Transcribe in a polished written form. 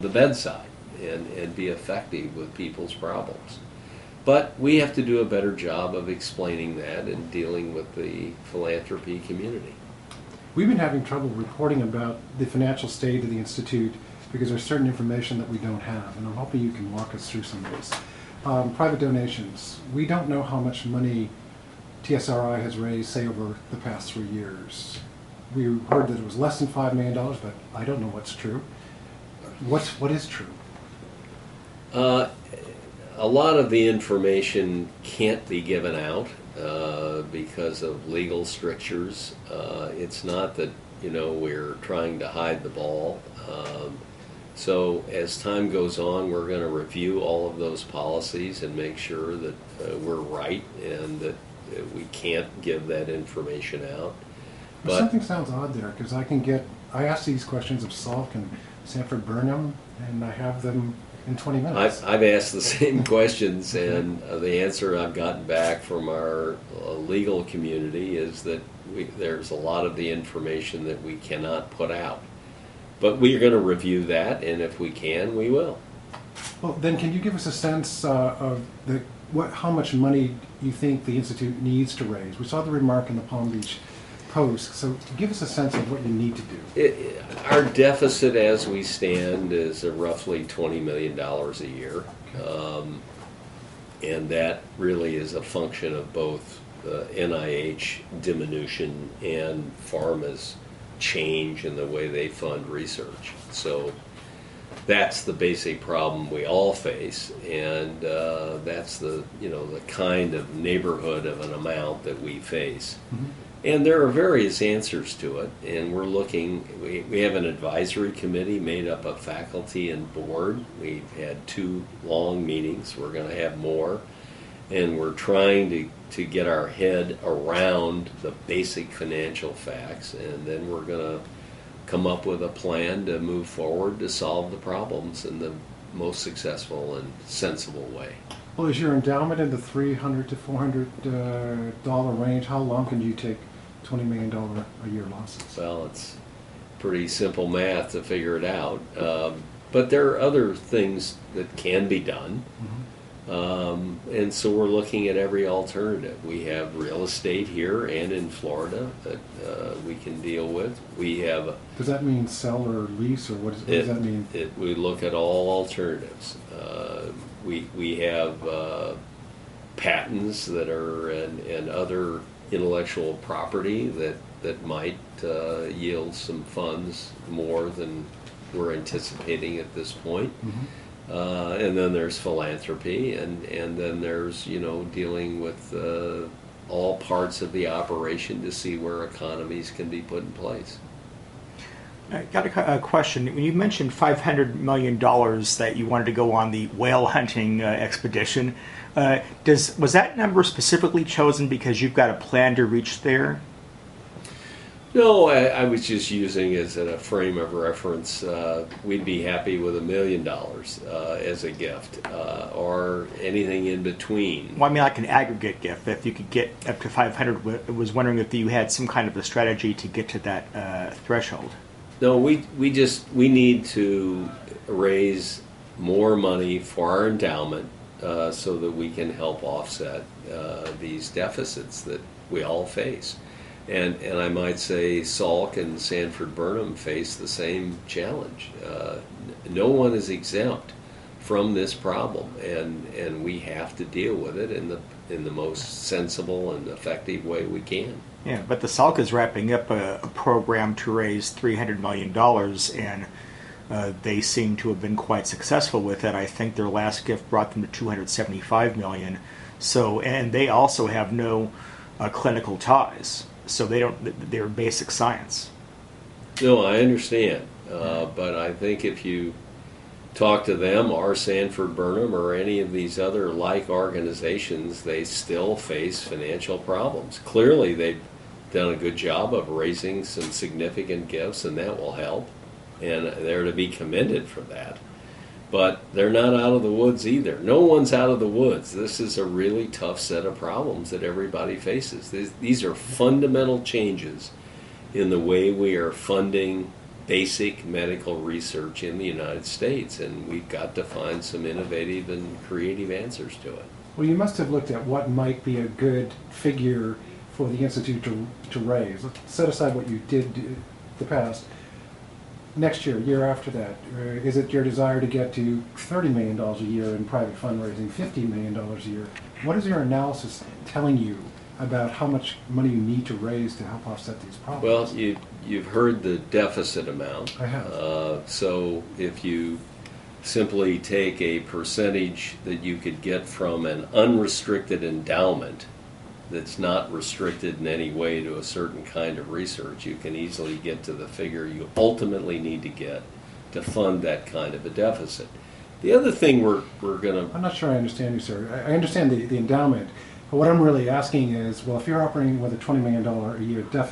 the bedside and be effective with people's problems. But we have to do a better job of explaining that and dealing with the philanthropy community. We've been having trouble reporting about the financial state of the Institute because there's certain information that we don't have, and I'm hoping you can walk us through some of this. Private donations. We don't know how much money TSRI has raised, say, over the past 3 years. We heard that it was less than $5 million, but I don't know what's true. What is true? A lot of the information can't be given out because of legal strictures. It's not that we're trying to hide the ball. So as time goes on, we're going to review all of those policies and make sure that we're right and that we can't give that information out. But something sounds odd there, because I ask these questions of Salk and Sanford Burnham, and I have them in 20 minutes. I've asked the same questions, and the answer I've gotten back from our legal community is that there's a lot of the information that we cannot put out. But we're going to review that, and if we can, we will. Well, then can you give us a sense of how much money you think the Institute needs to raise? We saw the remark in the Palm Beach Post, so give us a sense of what you need to do. Our deficit as we stand is roughly $20 million a year, and that really is a function of both NIH diminution and pharma's change in the way they fund research. So that's the basic problem we all face, and that's the kind of neighborhood of an amount that we face. Mm-hmm. And there are various answers to it, and we're looking. We have an advisory committee made up of faculty and board. We've had 2 long meetings. We're going to have more, and we're trying to get our head around the basic financial facts, and then we're going to come up with a plan to move forward to solve the problems in the most successful and sensible way. Well, is your endowment in the $300 to $400 range? How long can you take $20 million a year losses? Well, it's pretty simple math to figure it out. But there are other things that can be done. Mm-hmm. And so we're looking at every alternative. We have real estate here and in Florida that we can deal with. We have. Does that mean sell or lease, or what does that mean? We look at all alternatives. We have patents that are and other intellectual property that might yield some funds more than we're anticipating at this point. Mm-hmm. And then there's philanthropy, and then there's dealing with all parts of the operation to see where economies can be put in place. I got a question. When you mentioned $500 million that you wanted to go on the whale hunting expedition, was that number specifically chosen because you've got a plan to reach there? No, I was just using as a frame of reference. We'd be happy with $1 million as a gift, or anything in between. Well, I mean, like an aggregate gift. If you could get up to 500, I was wondering if you had some kind of a strategy to get to that threshold. No, we need to raise more money for our endowment so that we can help offset these deficits that we all face. And I might say Salk and Sanford Burnham face the same challenge. No one is exempt from this problem, and we have to deal with it in the most sensible and effective way we can. Yeah, but the Salk is wrapping up a program to raise $300 million, and they seem to have been quite successful with it. I think their last gift brought them to $275 million. So, and they also have no clinical ties. So they're basic science. No, I understand. But I think if you talk to them or Sanford Burnham or any of these other like organizations, they still face financial problems. Clearly, they've done a good job of raising some significant gifts, and that will help. And they're to be commended for that. But they're not out of the woods either. No one's out of the woods. This is a really tough set of problems that everybody faces. These are fundamental changes in the way we are funding basic medical research in the United States, and we've got to find some innovative and creative answers to it. Well, you must have looked at what might be a good figure for the Institute to raise. Let's set aside what you did in the past. Next year after that, is it your desire to get to $30 million a year in private fundraising, $50 million a year? What is your analysis telling you about how much money you need to raise to help offset these problems? Well, you've heard the deficit amount. I have. So if you simply take a percentage that you could get from an unrestricted endowment that's not restricted in any way to a certain kind of research, you can easily get to the figure you ultimately need to get to fund that kind of a deficit. The other thing we're going to... I'm not sure I understand you, sir. I understand the endowment, but what I'm really asking is, well, if you're operating with a $20 million a year deficit,